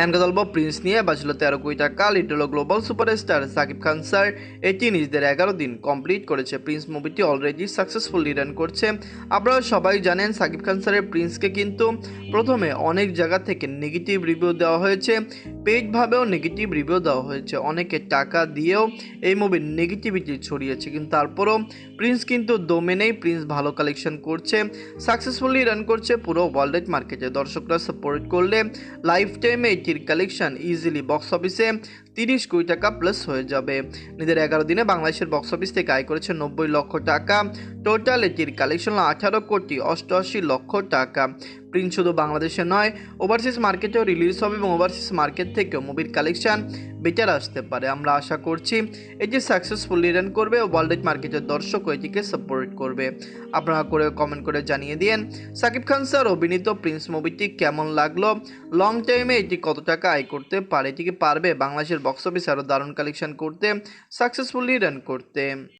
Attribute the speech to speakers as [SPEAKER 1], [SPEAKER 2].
[SPEAKER 1] এমন কথা বলবো প্রিন্স নিয়ে বাঁচল 13 কোটি টাকা। লিড হলো global superstar Shakib Khan sir. এটি নিজেদের 11 দিন কমপ্লিট করেছে। প্রিন্স মুভিটি অলরেডি সাকসেসফুলি রান করছে। আপনারা সবাই জানেন সাকিব খান স্যারের প্রিন্সকে কিন্তু প্রথমে অনেক জায়গা থেকে নেগেটিভ রিভিউ দেওয়া হয়েছে, পেইডভাবেও নেগেটিভ রিভিউ দেওয়া হয়েছে, অনেকে টাকা দিয়েও এই মুভির নেগেটিভিটি ছড়িয়েছে। কিন্তু তারপরও প্রিন্স কিন্তু দমে নেই। প্রিন্স ভালো কালেকশন করছে, সাকসেসফুলি রান করছে পুরো ওয়ার্ল্ড মার্কেটে। দর্শকরা সাপোর্ট করলে লাইফ টাইমে এটির কালেকশন ইজিলি বক্স অফিসে 30 কোটি টাকা প্লাস হয়ে যাবে। নিজের 11 দিনে বাংলাদেশের বক্স অফিস থেকে আয় করেছে 90 লক্ষ টাকা। টোটাল এটির কালেকশন 18 কোটি 88 লক্ষ টাকা। প্রিন্স শুধু বাংলাদেশে নয়, ওভারসিজ মার্কেটেও রিলিজ হবে এবং ওভারসিজ মার্কেট থেকেও মুভির কালেকশন বেটার আসতে পারে। আমরা আশা করছি এটি সাকসেসফুলি রান করবে ও ওয়ার্ল্ড মার্কেটের দর্শকও এটিকে সাপোর্ট করবে। আপনারা কমেন্ট করে জানিয়ে দিন সাকিব খান স্যার অভিনীত প্রিন্স মুভিটি কেমন লাগলো, লং টাইমে এটি কত টাকা আয় করতে পারে, এটি কি পারবে বাংলাদেশের বক্স অফিসে আরও দারুণ কালেকশন করতে, সাকসেসফুলি রান করতে।